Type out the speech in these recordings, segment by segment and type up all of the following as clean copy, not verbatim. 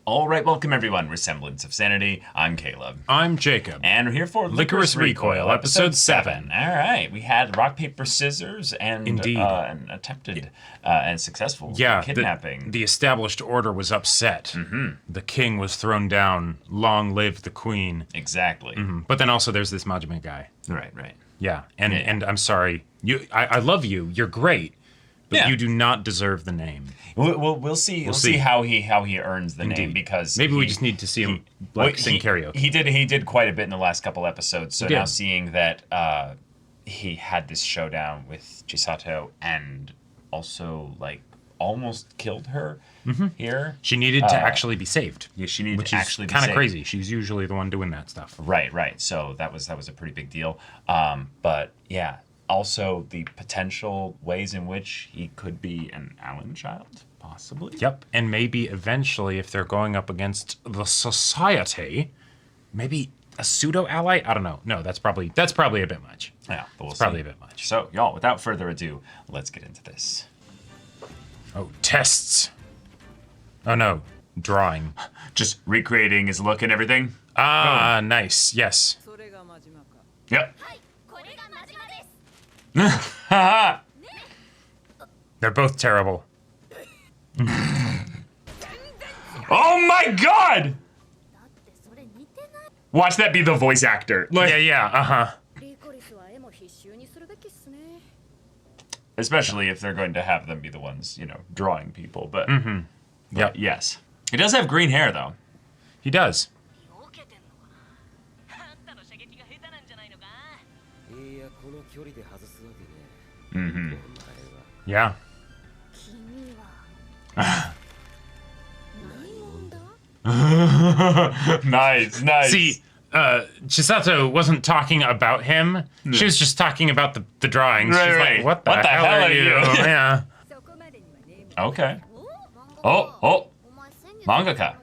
All right, welcome everyone. We're Semblance of Sanity. I'm Caleb. I'm Jacob. And we're here for Lycoris Recoil, episode 7. All right, we had rock, paper, scissors, and Indeed. An attempted and successful kidnapping. The established order was upset. Mm-hmm. The king was thrown down. Long live the queen. Exactly. But then also there's this Majime guy. Right. Yeah, and I'm sorry. I love you. You're great. But you do not deserve the name. We'll see. We'll see how he earns the name, because maybe we just need to see him sing karaoke. He did quite a bit in the last couple episodes. So now seeing that he had this showdown with Chisato and also almost killed her here. She needed to actually be saved. Yeah, she needed to actually be saved. Kind of saved. crazy. She's usually the one doing that stuff. Right. So that was a pretty big deal. But yeah. Also, the potential ways in which he could be an Allen child, possibly. Yep, and maybe eventually, if they're going up against the society, maybe a pseudo-ally? I don't know. No, that's probably a bit much. Yeah, but we'll see. Probably a bit much. So, y'all, without further ado, let's get into this. Oh, tests. Oh, no. Drawing. Just recreating his look and everything? Ah, nice. Yes. Yep. They're both terrible. Oh my god! Watch that be the voice actor. Especially if they're going to have them be the ones, drawing people. But, but yes. He does have green hair, though. He does. Yeah. Nice. See, Chisato wasn't talking about him. She was just talking about the drawings. She's Right. like, what the hell are you? Yeah. Okay. Oh. Mangaka.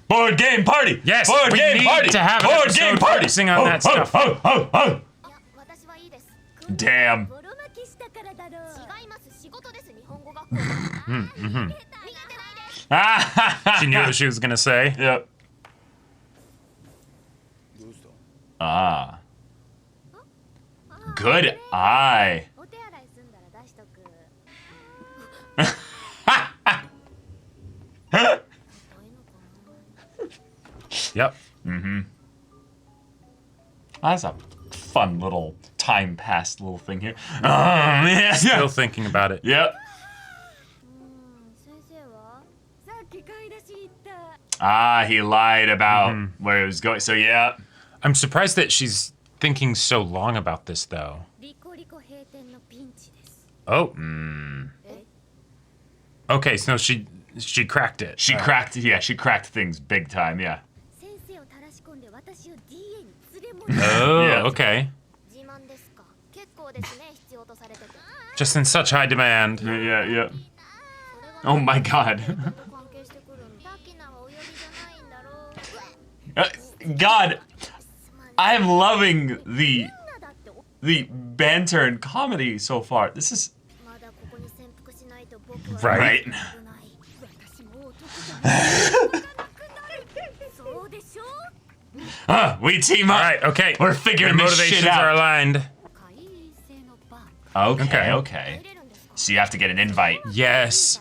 Board game party! Yes, board we game need party! to have an board episode game party! focusing on that stuff. Damn. She knew what she was gonna say. Yep. Ah. Good eye. Yep. That's a fun little time passed little thing here. Oh, man. Still thinking about it. Yep. Ah, he lied about where he was going. So, yeah. I'm surprised that she's thinking so long about this, though. Oh. Okay, so she cracked it. She cracked things big time, yeah. Oh, Yeah. okay. Just in such high demand. Yeah. Oh my god. God, I am loving the banter and comedy so far. This is Right. We team up. All right, okay. We're figuring Their this shit motivations out. are aligned. Okay. So you have to get an invite. Yes.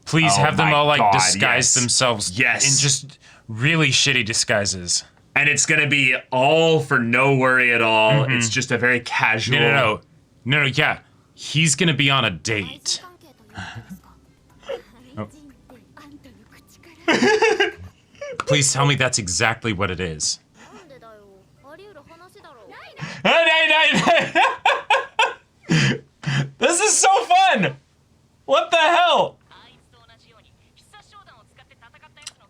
Please Oh have them my all God, disguise yes. themselves Yes. in just really shitty disguises. And it's gonna be all for no worry at all. It's just a very casual. No, yeah. He's gonna be on a date. Oh. Please tell me that's exactly what it is. This is so fun! What the hell?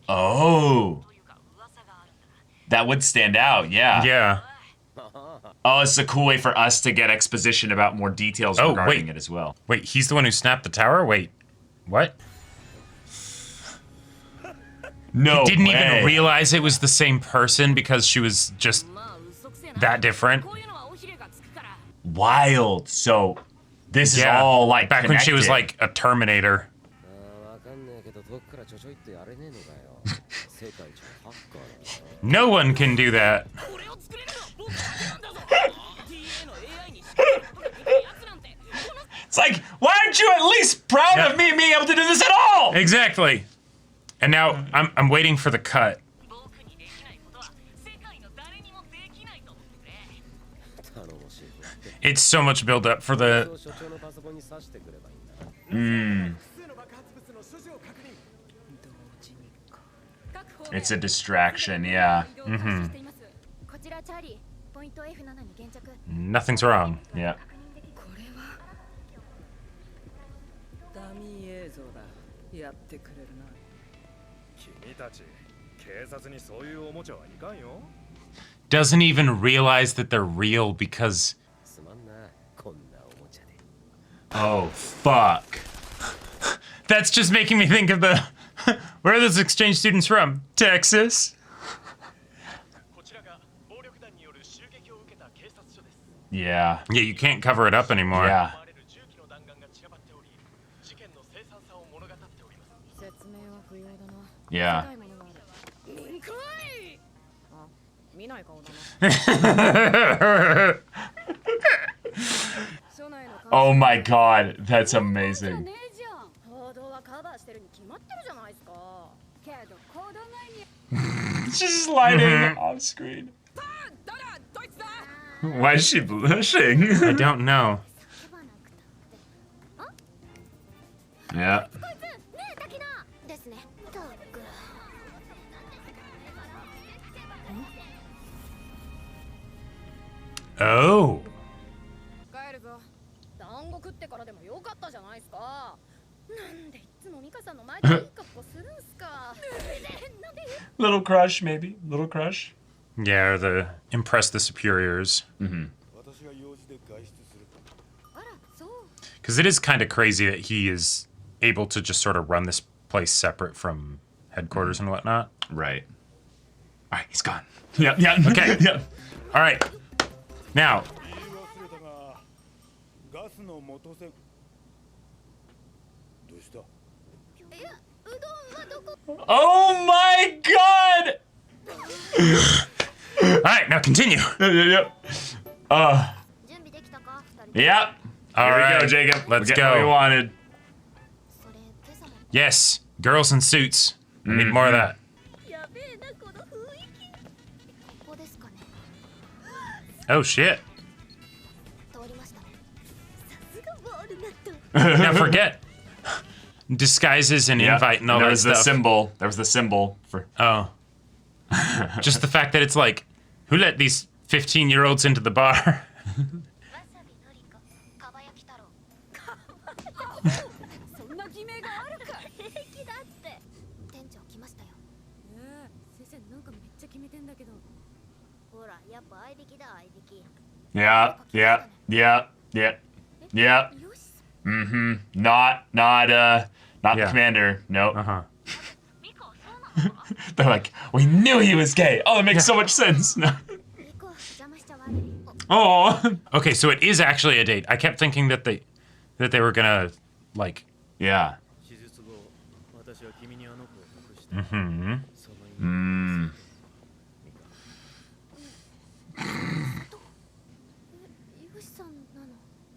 Oh. That would stand out, yeah. Yeah. Oh, it's a cool way for us to get exposition about more details regarding it as well. Wait, he's the one who snapped the tower? Wait, what? No He didn't way. even realize it was the same person because she was just that different. Wild. So this is all like back when she was connected. like a Terminator. No one can do that. It's like, why aren't you at least proud of me being able to do this at all? Exactly. And now I'm waiting for the cut. It's so much build up for the. It's a distraction, yeah. Nothing's wrong. Yeah. Doesn't even realize that they're real because. Oh, fuck. That's just making me think of the. Where are those exchange students from? Texas? Yeah. Yeah, you can't cover it up anymore. Yeah. Yeah. Oh my god, that's amazing. She's sliding off screen. Why is she blushing? I don't know. Yeah. Oh. Little crush, maybe. Little crush. Yeah, or the impress the superiors. Because it is kind of crazy that he is able to just sort of run this place separate from headquarters and whatnot. Right. All right, he's gone. Yeah, yeah. Okay. Yeah. All right. Now. Oh my god! All right, now continue. Yep. Yep. All Here right, we go, Jacob. Let's We're getting go. what we wanted. Yes, girls in suits. I need more of that. Oh shit. Now forget disguises and invite and all there that was stuff. the symbol. There was the symbol for. Oh. Just the fact that it's like, who let these 15-year-olds into the bar? Yeah, yeah, yeah, yeah, yeah. Not the Yeah. commander. Nope. Uh-huh. They're like, we knew he was gay. Oh, that makes so much sense. Oh. Okay, so it is actually a date. I kept thinking that they were gonna like. Yeah.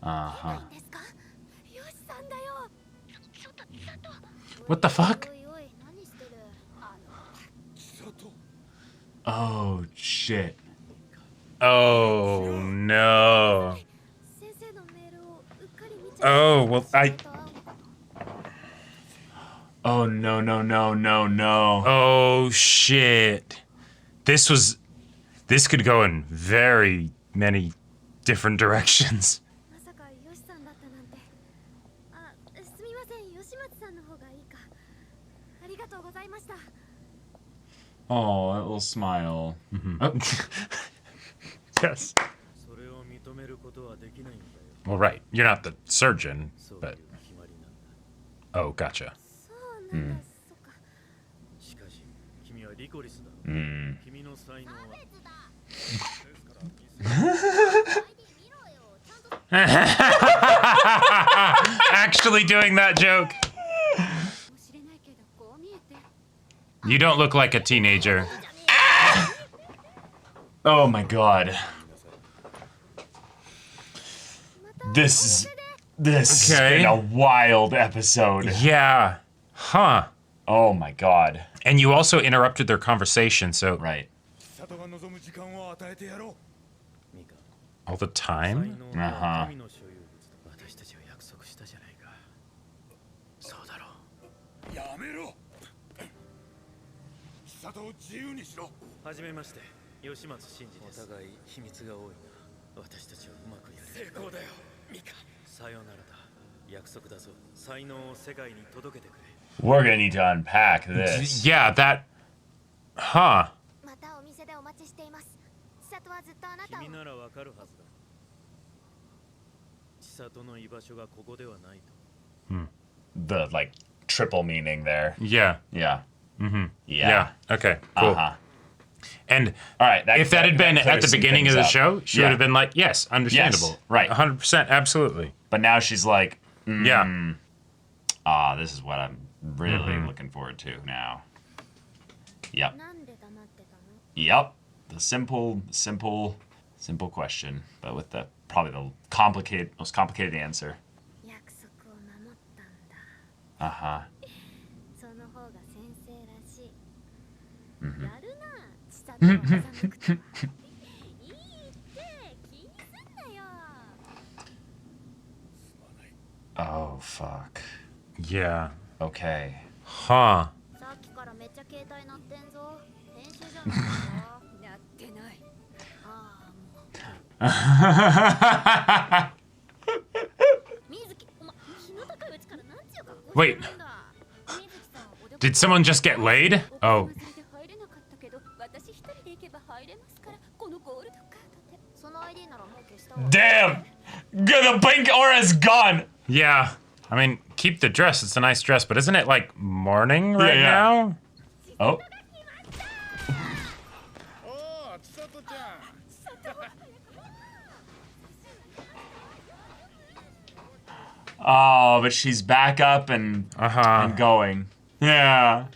Uh-huh. What the fuck? Oh shit. Oh no. Oh well, Oh no no no no no. Oh shit. This could go in very many different directions. Oh, that little smile. Oh. Yes. Well, right. You're not the surgeon, but. Oh, gotcha. Actually doing that joke. You don't look like a teenager. Oh my god. This has been a wild episode. Yeah. Huh. Oh my god. And you also interrupted their conversation, so... Right. All the time? Uh-huh. 初めまして、吉松真嗣です。お互い秘密が多いが、私たちはうまくやれる。成功だよ、ミカ。さよならだ。約束だぞ。才能を世界に届けてくれ。We're gonna need to unpack this. Yeah, that... Huh. またお店でお待ちしています。千里はずっとあなたを。君ならわかるはずだ。千里の居場所がここではないと。The, like, triple meaning there. Yeah. Yeah. Mm-hmm. Yeah. Okay, cool. Uh-huh. And all right, if that had been at the beginning of the show, she would have been like, yes, understandable. Yes, right. 100%, absolutely. But now she's like, yeah. This is what I'm really looking forward to now. Yep. Yep. The simple question, but with the probably the most complicated answer. Uh-huh. Oh, fuck. Yeah. Okay. Huh. Wait. Did someone just get laid? Oh. Damn! The pink aura's gone! Yeah. I mean, keep the dress. It's a nice dress, but isn't it like morning right now? Oh. Oh, but she's back up and going. Yeah.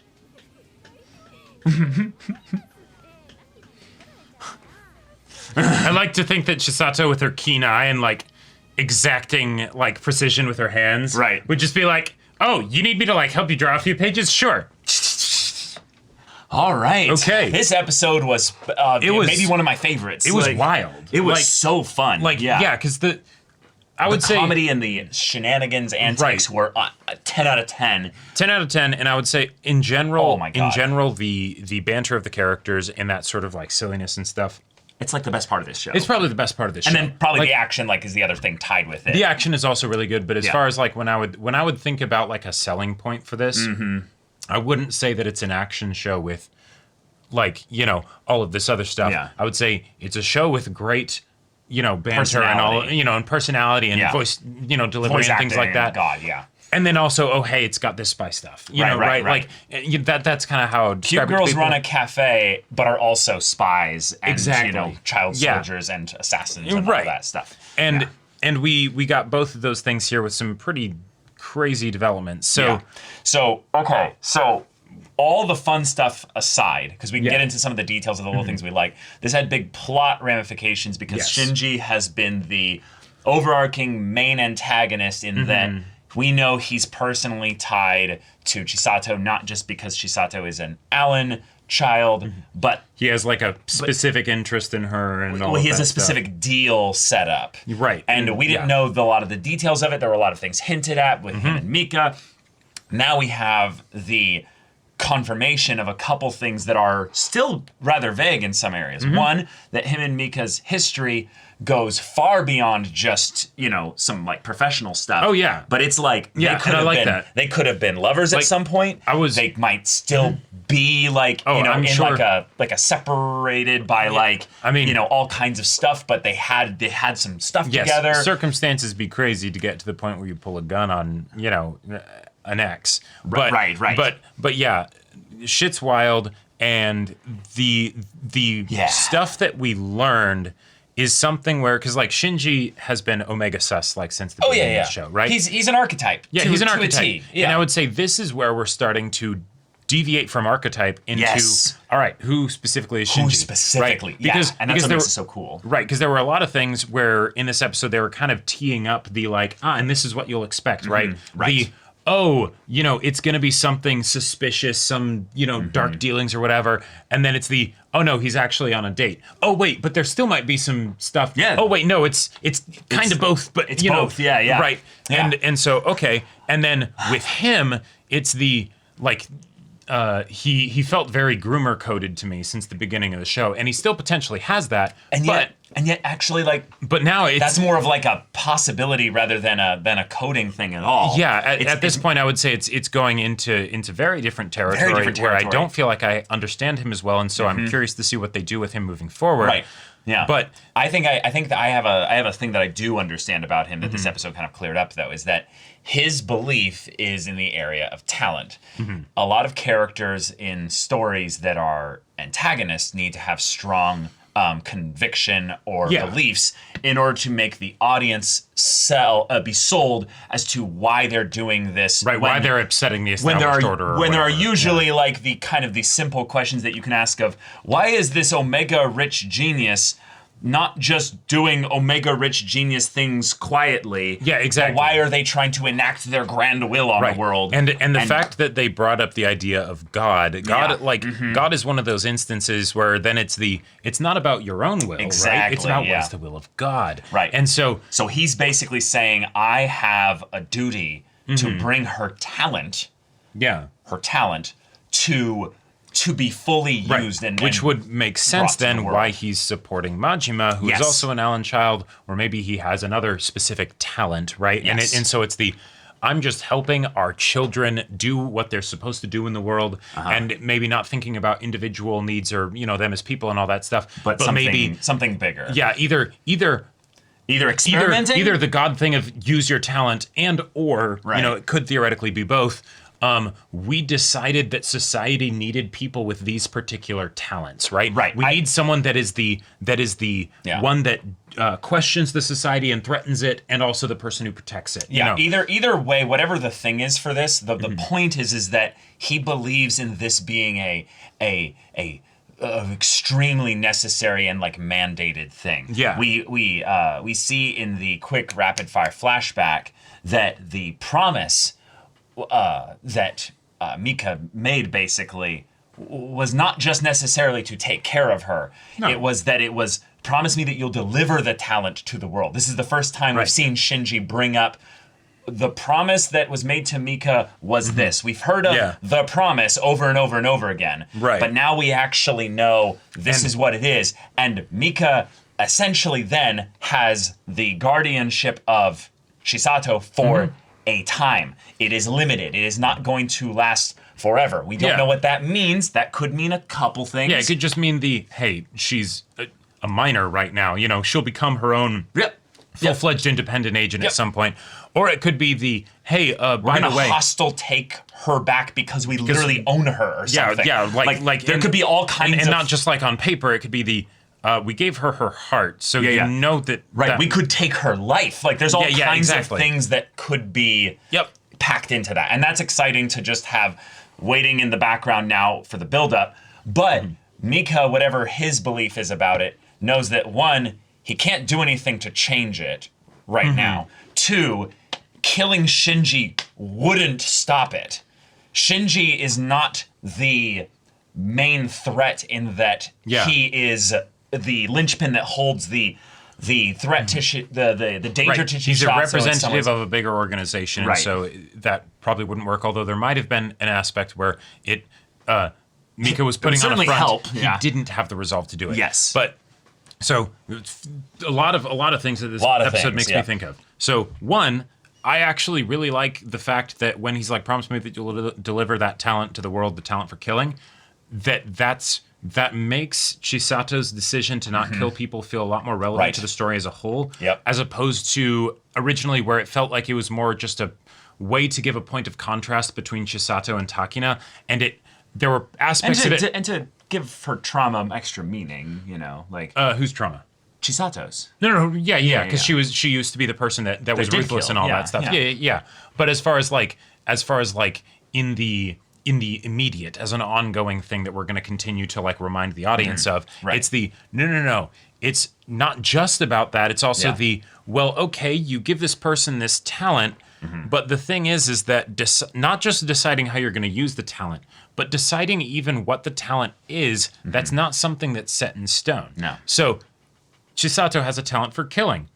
I like to think that Chisato, with her keen eye and like exacting like precision with her hands, right, would just be like, "Oh, you need me to like help you draw a few pages? Sure." All right. Okay. This episode was maybe one of my favorites. It was wild. It was so fun. Yeah, because I would say the comedy and the shenanigans, antics were 10 out of 10. 10 out of 10, and I would say in general, oh my God. The banter of the characters and that sort of like silliness and stuff. It's like the best part of this show. It's probably the best part of this show. And then probably the action is the other thing tied with it. The action is also really good, but as far as like when I would think about like a selling point for this, I wouldn't say that it's an action show with like, all of this other stuff. Yeah. I would say it's a show with great, banter and all, and personality and voice, delivery voice and things like that. God, yeah. And then also, oh, hey, it's got this spy stuff. Right. Like, that's kind of how... Cute girls run a cafe, but are also spies and, child soldiers and assassins and all that stuff. And we got both of those things here with some pretty crazy developments. So, okay. So, all the fun stuff aside, because we can get into some of the details of the little things we like, this had big plot ramifications because Shinji has been the overarching main antagonist in that... We know he's personally tied to Chisato, not just because Chisato is an Allen child, but... He has like a specific interest in her and all he has a specific deal set up. Right. And we didn't know a lot of the details of it. There were a lot of things hinted at with him and Mika. Now we have the confirmation of a couple things that are still rather vague in some areas. One, that him and Mika's history goes far beyond just, some like professional stuff. Oh yeah. But it's like they could have been lovers at some point. They might still be like in sure. like a separated by all kinds of stuff, but they had some stuff together. Circumstances be crazy to get to the point where you pull a gun on, an ex. But, right. But yeah, shit's wild, and the stuff that we learned is something where, because like Shinji has been Omega Sus like since the beginning of the show, right? He's an archetype. Yeah, he's an archetype. Yeah. And I would say this is where we're starting to deviate from archetype into, all right, who specifically is Shinji? Who specifically, right? Because, and that's what makes it so cool. Right, because there were a lot of things where in this episode they were kind of teeing up the like, and this is what you'll expect, right? Right. It's going to be something suspicious, some, dark dealings or whatever. And then it's the, oh no, he's actually on a date. Oh wait, but there still might be some stuff. Yeah. Oh wait, no, it's kind of both, but it's both. Yeah. Right. Yeah. And so, okay. And then with him, it's the, like, he felt very groomer coded to me since the beginning of the show, and he still potentially has that. And yet, actually, like, but now that's more of like a possibility rather than a coding thing at all. Yeah, at this point, I would say it's going into very different territory, where I don't feel like I understand him as well, and so I'm curious to see what they do with him moving forward. Right. Yeah. But I think that I have a thing that I do understand about him that this episode kind of cleared up, though, is that his belief is in the area of talent. A lot of characters in stories that are antagonists need to have strong conviction or beliefs in order to make the audience be sold as to why they're doing this. Right, why they're upsetting the established order. When there are usually like the kind of the simple questions that you can ask of, why is this Omega Rich Genius not just doing Omega Rich Genius things quietly? Yeah, exactly. But why are they trying to enact their grand will on the world? And the fact that they brought up the idea of God, God is one of those instances where then it's not about your own will, right? It's about what's the will of God. Right. And so he's basically saying, I have a duty to bring her talent to be fully used, which would make sense then why he's supporting Majima, who is also an Allen child, or maybe he has another specific talent, right? Yes. And so it's I'm just helping our children do what they're supposed to do in the world, and maybe not thinking about individual needs or them as people and all that stuff, but maybe something bigger. Yeah, either experimenting, either the God thing of use your talent, or it could theoretically be both. We decided that society needed people with these particular talents, right? Right. We need someone that is the one that questions the society and threatens it, and also the person who protects it. Yeah. Either way, whatever the thing is for this, the point is that he believes in this being a extremely necessary and like mandated thing. Yeah. We see in the quick rapid fire flashback that the promise that Mika made basically was not just necessarily to take care of her. No. It was promise me that you'll deliver the talent to the world. This is the first time we've seen Shinji bring up the promise that was made to Mika was this. We've heard of the promise over and over and over again. Right. But now we actually know this is what it is. And Mika essentially then has the guardianship of Chisato for a time. It is limited. It is not going to last forever. We don't know what that means. That could mean a couple things. Yeah, it could just mean she's a minor right now. She'll become her own full-fledged independent agent at some point. Or it could be by the way, hostile take her back because we literally own her or something. Yeah, like there could be all kinds and not just like on paper. It could be we gave her heart, so know that... Right, we could take her life. Like, there's all kinds of things that could be packed into that. And that's exciting to just have waiting in the background now for the build-up. But Mika, whatever his belief is about it, knows that, one, he can't do anything to change it right now. Two, killing Shinji wouldn't stop it. Shinji is not the main threat in that he is the linchpin that holds the threat to the danger to Chisato. He's a representative of a bigger organization, and so that probably wouldn't work. Although there might have been an aspect where Mika was putting on a front. He didn't have the resolve to do it. Yes, but so a lot of things that this episode makes me think of. So one, I actually really like the fact that when he's like, promise me that you'll deliver that talent to the world, the talent for killing, that makes Chisato's decision to not kill people feel a lot more relevant to the story as a whole, as opposed to originally where it felt like it was more just a way to give a point of contrast between Chisato and Takina, and there were aspects of it... And to give her trauma extra meaning, like... whose trauma? Chisato's. No, yeah, because she used to be the person that was ruthless and all that stuff. Yeah. But as far as like in the immediate, as an ongoing thing that we're going to continue to like remind the audience of, it's the no. It's not just about that. It's also okay, you give this person this talent, but the thing is that not just deciding how you're going to use the talent, but deciding even what the talent is, that's not something that's set in stone. No. So Chisato has a talent for killing.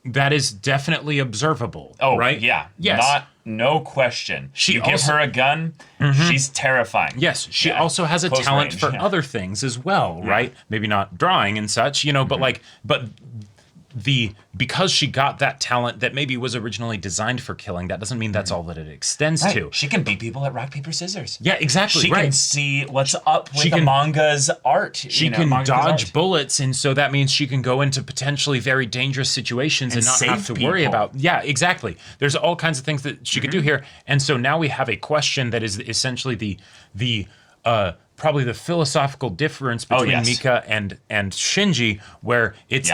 That is definitely observable. Oh, right? Yeah. Yes. No question. You give her a gun, she's terrifying. Yes. She also has a talent for other things as well, right? Maybe not drawing and such, but because she got that talent that maybe was originally designed for killing, that doesn't mean that's all that it extends to. She can beat people at rock, paper, scissors. Yeah, exactly. She can see what's up with the manga's art. She can dodge bullets, and so that means she can go into potentially very dangerous situations and not have to worry about. Yeah, exactly. There's all kinds of things that she could do here, and so now we have a question that is essentially the probably the philosophical difference between Mika and Shinji, where it's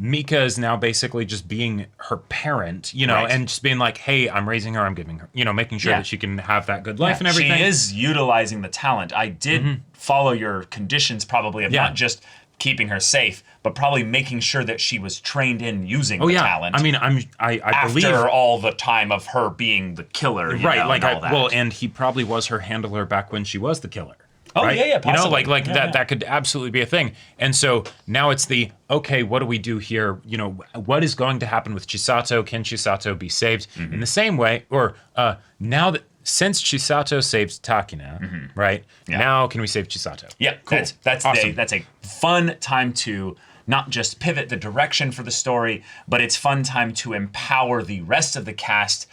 Mika is now basically just being her parent, and just being like, hey, I'm raising her, I'm giving her, making sure that she can have that good life and everything. She is utilizing the talent. I did follow your conditions probably of not just keeping her safe, but probably making sure that she was trained in using the talent. I mean, I believe after all the time of her being the killer, and he probably was her handler back when she was the killer. Oh, right? Possibly. That could absolutely be a thing. And so now it's okay, what do we do here? What is going to happen with Chisato? Can Chisato be saved? In the same way, or now that since Chisato saves Takina, right? Yeah. Now can we save Chisato? Yeah, cool. That's awesome. That's a fun time to not just pivot the direction for the story, but it's fun time to empower the rest of the cast,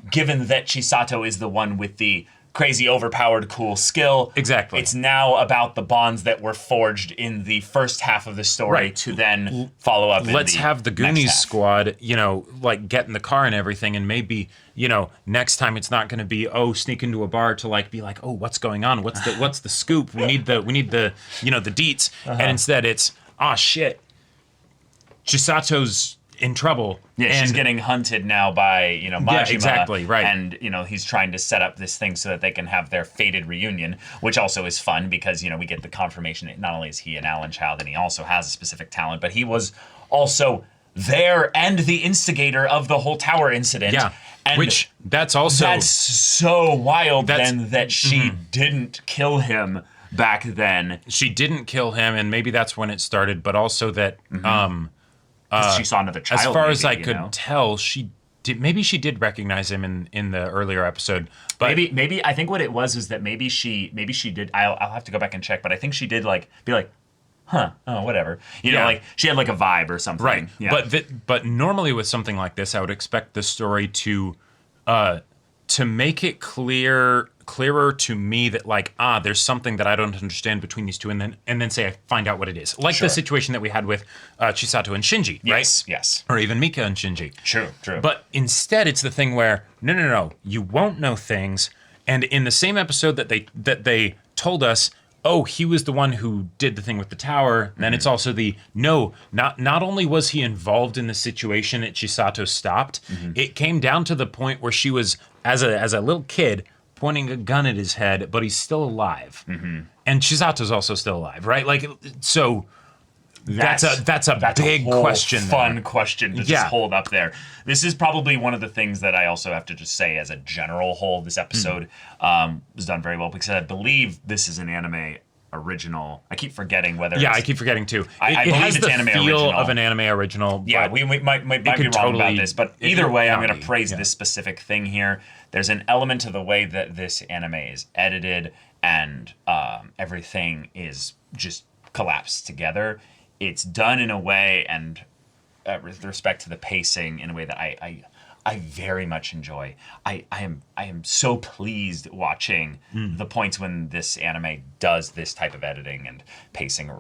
given that Chisato is the one with the crazy, overpowered, cool skill. Exactly. It's now about the bonds that were forged in the first half of the story to then follow up. Let's have the Goonies squad, get in the car and everything, and maybe, next time it's not going to be sneak into a bar to be like, what's going on? What's the scoop? We need the the deets, and instead it's shit, Chisato's in trouble. Yeah, she's getting hunted now by, Majima. Yeah, exactly, right. And, he's trying to set up this thing so that they can have their fated reunion, which also is fun because, we get the confirmation that not only is he an Allen child and he also has a specific talent, but he was also there and the instigator of the whole tower incident. Yeah, and that's so wild that she didn't kill him back then. She didn't kill him, and maybe that's when it started, but also that... she saw another child. As far as I could tell, she did. Maybe she did recognize him in the earlier episode. But maybe I think what it was is that maybe she did. I'll have to go back and check, but I think she did be like, whatever. She had a vibe or something. Right. Yeah. But normally with something like this, I would expect the story to make it clearer to me that there's something that I don't understand between these two, and then say I find out what it is, the situation that we had with Chisato and Shinji, right? Yes, or even Mika and Shinji. True. But instead, it's the thing where no, you won't know things, and in the same episode that they told us, he was the one who did the thing with the tower. Then it's also not only was he involved in the situation that Chisato stopped, it came down to the point where she was as a little kid pointing a gun at his head, but he's still alive, and Chisato's also still alive, right? So that's a big question, fun question to just hold up there. This is probably one of the things that I also have to just say as a general whole. This episode was done very well because I believe this is an anime original. I keep forgetting whether. Yeah, I keep forgetting too. I believe has it's the anime feel original. of an anime original. Yeah, we might be wrong about this, but either way, I'm going to praise this specific thing here. There's an element to the way that this anime is edited and everything is just collapsed together. It's done in a way, and with respect to the pacing, in a way that I very much enjoy. I am so pleased watching the points when this anime does this type of editing and pacing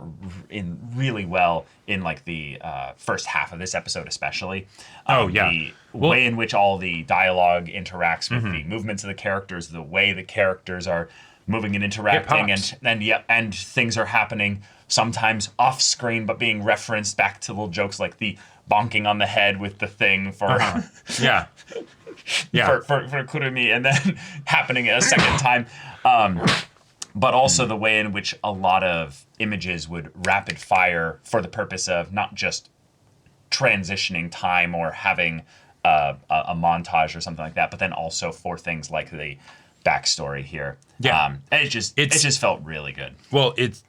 in really well in the first half of this episode, especially. The way in which all the dialogue interacts with the movements of the characters, the way the characters are moving and interacting, and things are happening sometimes off screen, but being referenced back to little jokes like the bonking on the head with the thing for yeah for Kurumi, and then happening a second time. But also the way in which a lot of images would rapid fire for the purpose of not just transitioning time or having a montage or something like that, but then also for things like the backstory here. And it just felt really good. Well, it's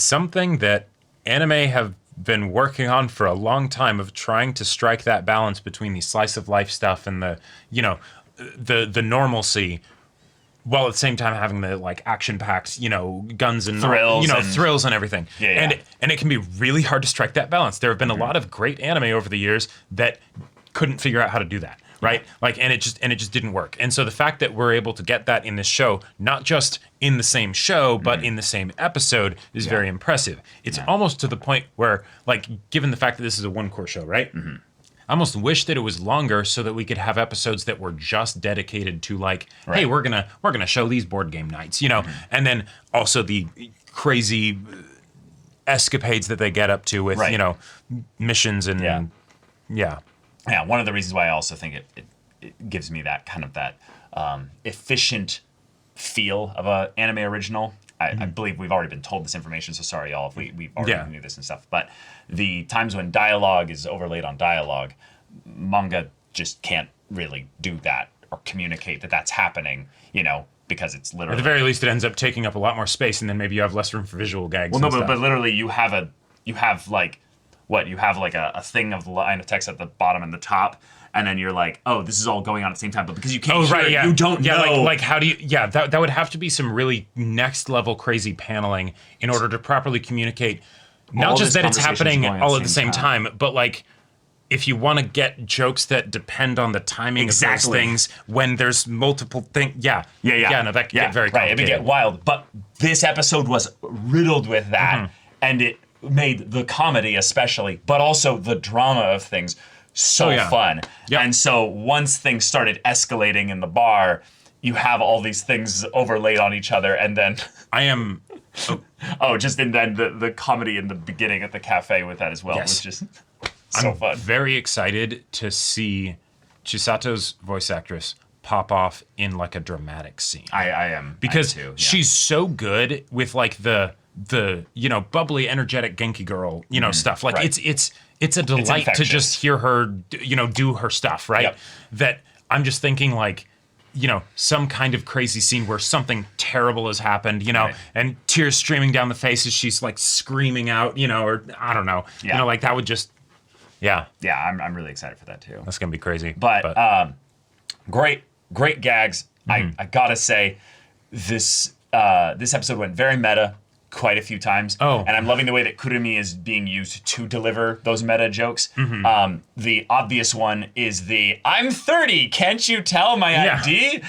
something that anime have been working on for a long time, of trying to strike that balance between the slice of life stuff and the the normalcy, while at the same time having the like action-packed, guns and thrills, thrills and everything. Yeah. And it can be really hard to strike that balance. There have been a lot of great anime over the years that couldn't figure out how to do that, right? Like, and it just didn't work. And so the fact that we're able to get that in this show, not just in the same show, but in the same episode, is very impressive. It's almost to the point where, like, given the fact that this is a one-cour show, right? I almost wish that it was longer so that we could have episodes that were just dedicated to like, hey, we're gonna show these board game nights, and then also the crazy escapades that they get up to with missions and one of the reasons why I also think it gives me that kind of that efficient feel of an anime original. I believe we've already been told this information, so sorry, y'all, if we already knew this and stuff. But the times when dialogue is overlaid on dialogue, manga just can't really do that or communicate that that's happening, because it's literally... At the very least, it ends up taking up a lot more space, and then maybe you have less room for visual gags. Well, no, but literally you have a thing of the line of text at the bottom and the top, and then you're like, oh, this is all going on at the same time, but because you can't hear it, you don't know. Like how do you... Yeah, that would have to be some really next-level crazy paneling in order to properly communicate, not just that it's happening all at the same time, but like, if you want to get jokes that depend on the timing of those things when there's multiple things... No, that could get very complicated. It would get wild, but this episode was riddled with that, and it made the comedy especially, but also the drama of things so fun. And so once things started escalating in the bar, you have all these things overlaid on each other, and then and then the comedy in the beginning at the cafe with that as well was just so fun. I'm very excited to see Chisato's voice actress pop off in like a dramatic scene. I am, because too, she's so good with like the bubbly, energetic Genki girl, stuff. Like it's a delight to just hear her, do her stuff, right? That I'm just thinking like, some kind of crazy scene where something terrible has happened, and tears streaming down the face as she's like screaming out, or I don't know, like that would just, I'm really excited for that too. That's gonna be crazy. But great gags. I gotta say, this episode went very meta quite a few times. And I'm loving the way that Kurumi is being used to deliver those meta jokes. The obvious one is the "I'm 30, can't you tell my ID?"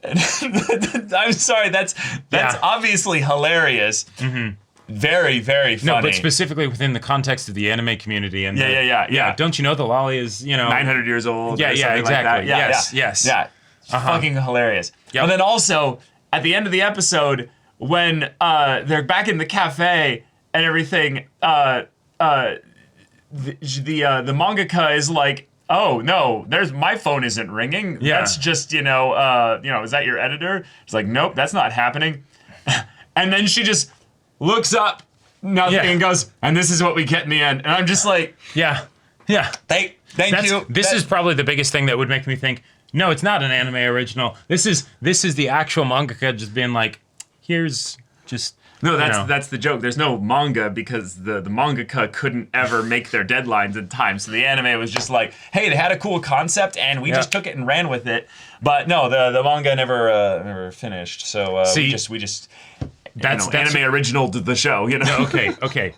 I'm sorry, that's obviously hilarious. Very, very funny. No, but specifically within the context of the anime community. And don't you know the lolly is, 900 years old? Exactly. Like that. Yes. Fucking hilarious. And then also, at the end of the episode, when they're back in the cafe and everything, the mangaka is like, "Oh no, my phone isn't ringing. That's just is that your editor?" It's like, "Nope, that's not happening." And then she just looks up, nothing, and goes, "And this is what we get in the end." And I'm just like, Thank you. This is probably the biggest thing that would make me think, no, it's not an anime original. This is the actual mangaka just being like, here's just... No, that's the joke. There's no manga because the mangaka couldn't ever make their deadlines in time. So the anime was just like, hey, they had a cool concept and we just took it and ran with it. But no, the manga never finished. So we just that's anime original to the show. Okay.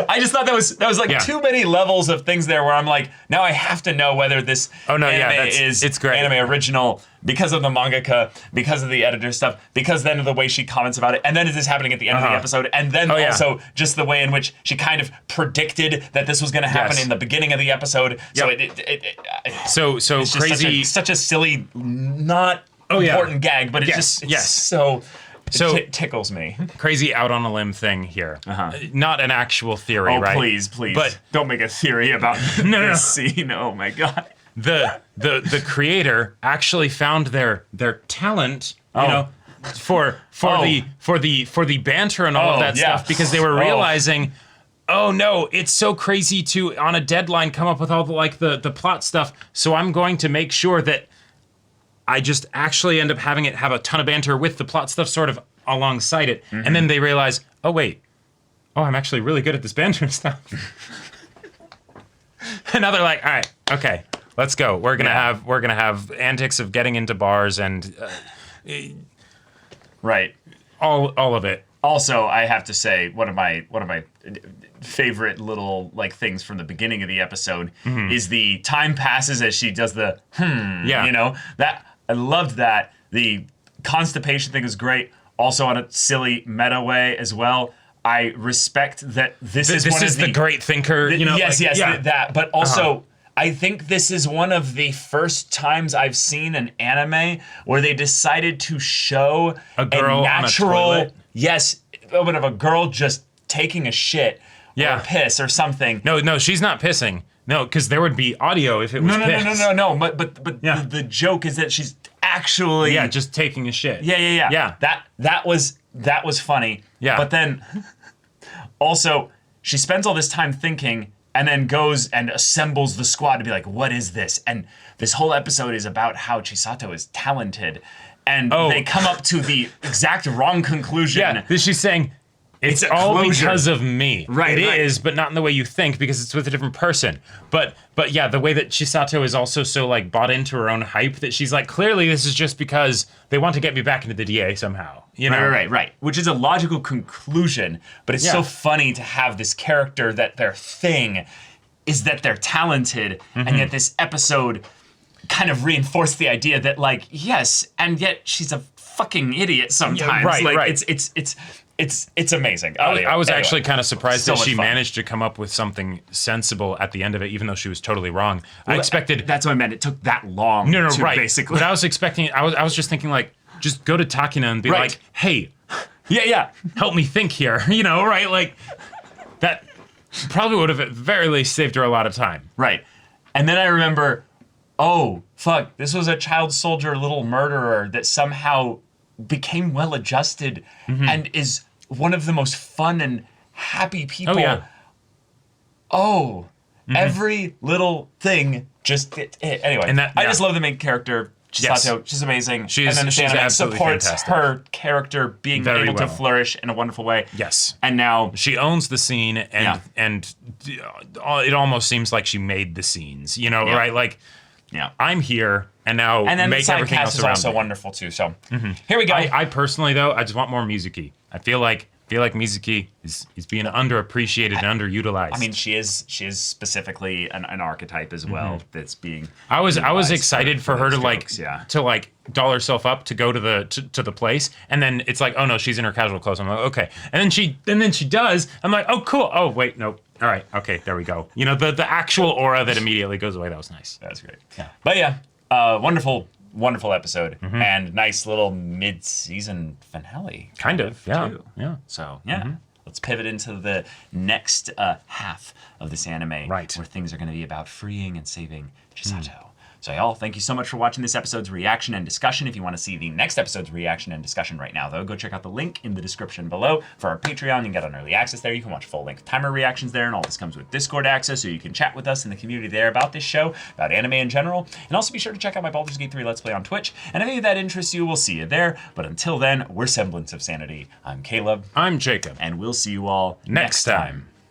I just thought that was like too many levels of things there where I'm like, now I have to know whether this it's great. Anime original because of the mangaka, because of the editor stuff, because then of the way she comments about it, and then is this happening at the end of the episode, and then also just the way in which she kind of predicted that this was going to happen in the beginning of the episode. So so it's crazy. Such a silly, not important gag, but it's so tickles me. Crazy out on a limb thing here. Not an actual theory, right? Please. But don't make a theory about this scene. Oh my god. The creator actually found their talent, you know, for the banter and all of that stuff, because they were realizing, oh no, it's so crazy to on a deadline come up with all the plot stuff. So I'm going to make sure that I just actually end up having it have a ton of banter with the plot stuff sort of alongside it. And then they realize, oh wait, I'm actually really good at this banter stuff. And now they're like, all right, okay, let's go. We're gonna have antics of getting into bars and all of it. Also, I have to say, one of my favorite little things from the beginning of the episode is the time passes as she does the you know, that I loved that. The constipation thing is great. Also on a silly meta way as well. I respect that this is one of the great thinker, you know. That. But also, I think this is one of the first times I've seen an anime where they decided to show a girl natural, on a toilet. Yes, of a girl just taking a shit or a piss or something. No, she's not pissing. No, because there would be audio if it was piss. No. But the joke is that she's actually just taking a shit. Yeah. That was funny. Yeah. But then also she spends all this time thinking and then goes and assembles the squad to be like, what is this? And this whole episode is about how Chisato is talented. And they come up to the exact wrong conclusion. Yeah, she's saying, it's all because of me. Right, It is, but not in the way you think, because it's with a different person. But yeah, the way that Chisato is also so bought into her own hype that she's like, clearly this is just because they want to get me back into the DA somehow. You know? Right. Which is a logical conclusion, but it's so funny to have this character that their thing is that they're talented, and yet this episode kind of reinforced the idea that yes, and yet she's a fucking idiot sometimes. Right. It's amazing. I was actually kind of surprised that she fun. managed to come up with something sensible at the end of it, even though she was totally wrong. I expected. That's what I meant. It took that long. No, right. Basically, but I was expecting. I was just thinking just go to Takina and be like, hey, help me think here. You know, right? That probably would have at the very least saved her a lot of time. Right. And then I remember, oh fuck, this was a child soldier, little murderer that somehow became well-adjusted and is one of the most fun and happy people. Every little thing just anyway. And I just love the main character, Chisato. She's amazing. And then the anime supports her character being able to flourish in a wonderful way. Yes. And now she owns the scene, and it almost seems like she made the scenes. You know, right? I'm here, and now then make the side everything cast else is around also me. wonderful too. So here we go. I personally, though, I just want more Mizuki. I feel like Mizuki is being underappreciated and underutilized. I mean, she is specifically an archetype as well that's being. I was excited for her to jokes, to doll herself up to go to the place, and then it's like, oh no, she's in her casual clothes. I'm like, okay, and then she does. I'm like, oh cool. Oh wait, no. All right, okay, there we go. You know, the actual aura that immediately goes away. That was nice. That's great. Yeah, but wonderful episode and nice little mid-season finale. Kind of, yeah. Too. Yeah. So let's pivot into the next half of this anime, right, where things are going to be about freeing and saving Chisato. So y'all, thank you so much for watching this episode's reaction and discussion. If you want to see the next episode's reaction and discussion right now, though, go check out the link in the description below for our Patreon. You can get on early access there. You can watch full-length timer reactions there, and all this comes with Discord access, so you can chat with us in the community there about this show, about anime in general. And also be sure to check out my Baldur's Gate 3 Let's Play on Twitch. And if any of that interests you, we'll see you there. But until then, we're Semblance of Sanity. I'm Caleb. I'm Jacob. And we'll see you all next time.